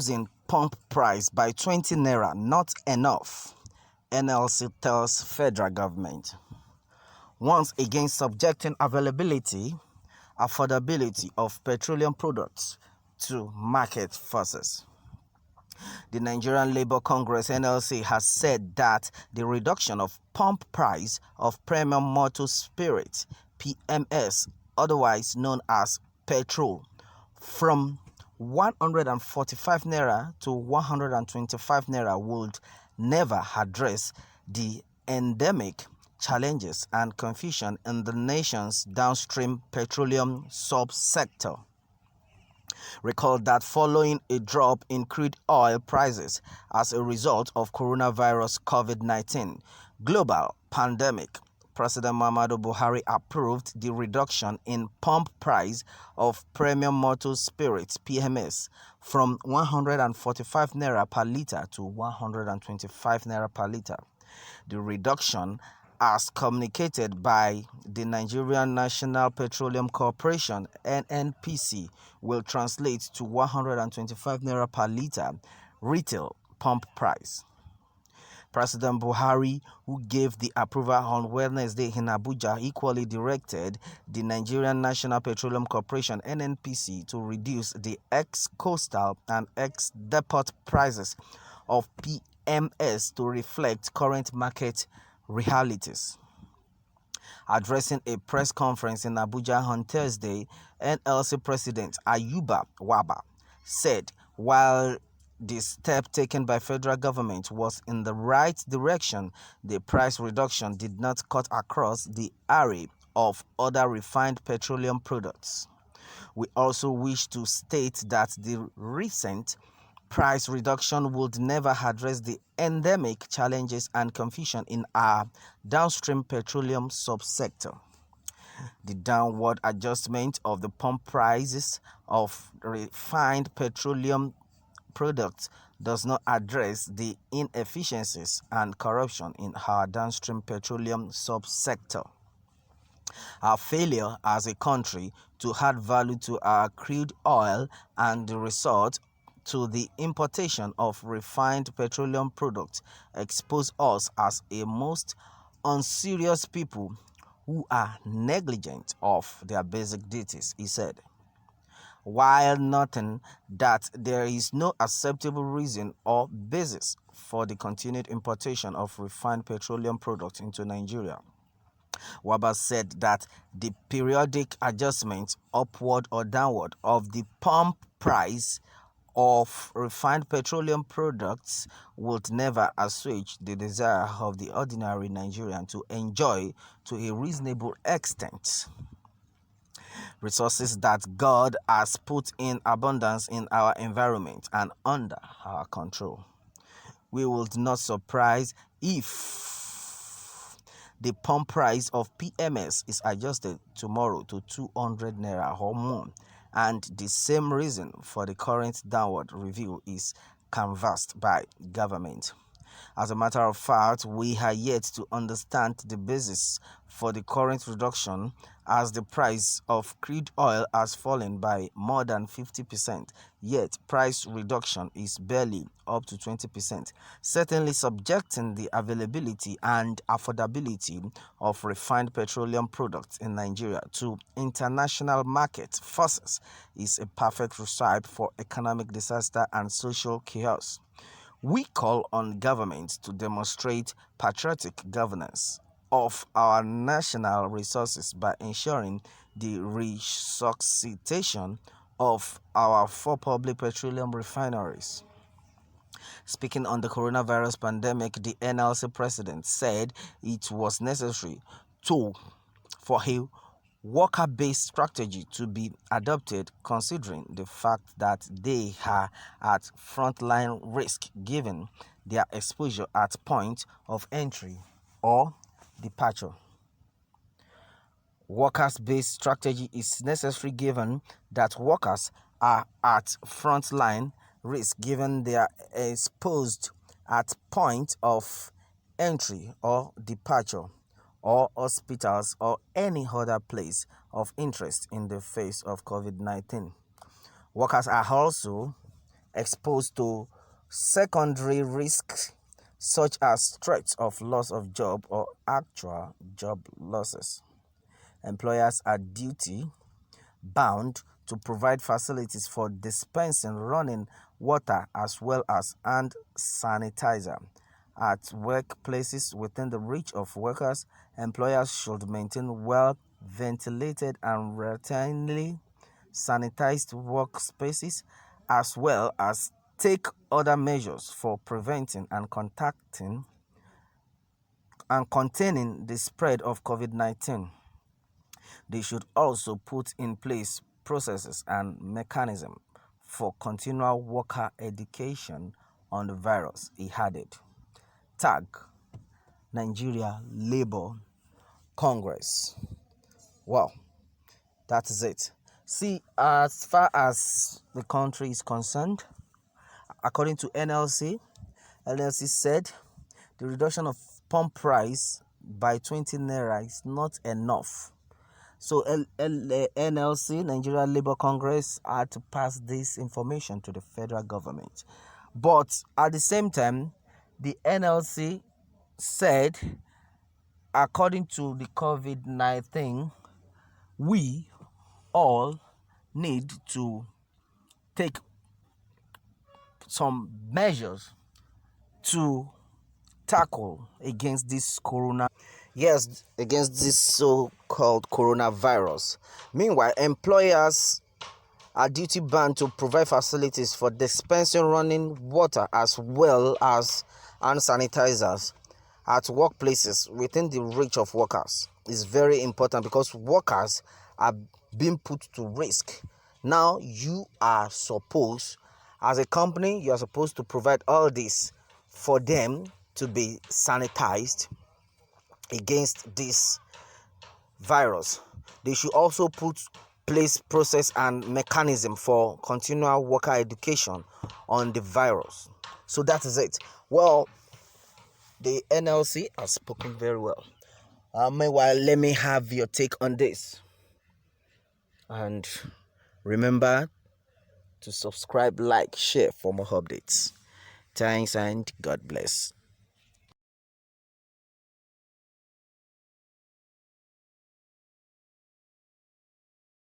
reducing pump price by 20 naira not enough, NLC tells federal government. Once again subjecting affordability of petroleum products to market forces. The Nigerian Labour Congress (NLC) has said that the reduction of pump price of premium motor spirit (PMS), otherwise known as petrol, from 145 naira to 125 naira would never address the endemic challenges and confusion in the nation's downstream petroleum subsector. Recall that following a drop in crude oil prices as a result of coronavirus COVID-19 global pandemic, President Muhammadu Buhari approved the reduction in pump price of premium motor spirits (PMS) from 145 naira per litre to 125 naira per litre. The reduction, as communicated by the Nigerian National Petroleum Corporation (NNPC), will translate to 125 naira per litre retail pump price. President Buhari, who gave the approval on Wednesday in Abuja, equally directed the Nigerian National Petroleum Corporation (NNPC) to reduce the ex-coastal and ex-depot prices of PMS to reflect current market realities. Addressing a press conference in Abuja on Thursday, NLC President Ayuba Waba said while the step taken by federal government was in the right direction, the price reduction did not cut across the array of other refined petroleum products. We also wish to state that the recent price reduction would never address the endemic challenges and confusion in our downstream petroleum subsector. The downward adjustment of the pump prices of refined petroleum products does not address the inefficiencies and corruption in our downstream petroleum subsector. Our failure as a country to add value to our crude oil and the resort to the importation of refined petroleum products expose us as a most unserious people who are negligent of their basic duties, he said. While noting that there is no acceptable reason or basis for the continued importation of refined petroleum products into Nigeria, Waba said that the periodic adjustment upward or downward of the pump price of refined petroleum products would never assuage the desire of the ordinary Nigerian to enjoy to a reasonable extent resources that God has put in abundance in our environment and under our control. We would not surprise if the pump price of PMS is adjusted tomorrow to 200 naira or more, and the same reason for the current downward review is canvassed by government. As a matter of fact, we are yet to understand the basis for the current reduction, as the price of crude oil has fallen by more than 50%, yet price reduction is barely up to 20%, certainly subjecting the availability and affordability of refined petroleum products in Nigeria to international market forces is a perfect recipe for economic disaster and social chaos. We call on government to demonstrate patriotic governance of our national resources by ensuring the resuscitation of our 4 public petroleum refineries. Speaking on the coronavirus pandemic, the NLC president said it was necessary for a worker-based strategy to be adopted, considering the fact that they are at frontline risk given their exposure at point of entry or departure. Workers-based strategy is necessary given that workers are at frontline risk given they are exposed at point of entry or departure, or hospitals or any other place of interest in the face of COVID-19. Workers are also exposed to secondary risks such as threats of loss of job or actual job losses. Employers are duty bound to provide facilities for dispensing running water as well as hand sanitizer. At workplaces within the reach of workers, employers should maintain well ventilated and routinely sanitized workspaces as well as take other measures for preventing and containing the spread of COVID-19. They should also put in place processes and mechanisms for continual worker education on the virus, he added. Tag Nigeria Labour Congress. Well, that is it. See, as far as the country is concerned, according to NLC said the reduction of pump price by 20 naira is not enough. So NLC, Nigeria Labour Congress, had to pass this information to the federal government. But at the same time, the NLC said, according to the COVID-19, we all need to take some measures to tackle against this against this so-called coronavirus. Meanwhile, employers are duty bound to provide facilities for dispensing running water as well as hand sanitizers at workplaces within the reach of workers. Is very important because workers are being put to risk. Now you are supposed, as a company, you are supposed to provide all this for them to be sanitized against this virus. They should also put place process and mechanism for continual worker education on the virus. So that is it. Well, the NLC has spoken very well. Meanwhile, let me have your take on this. And remember to subscribe, like, share for more updates. Thanks and God bless.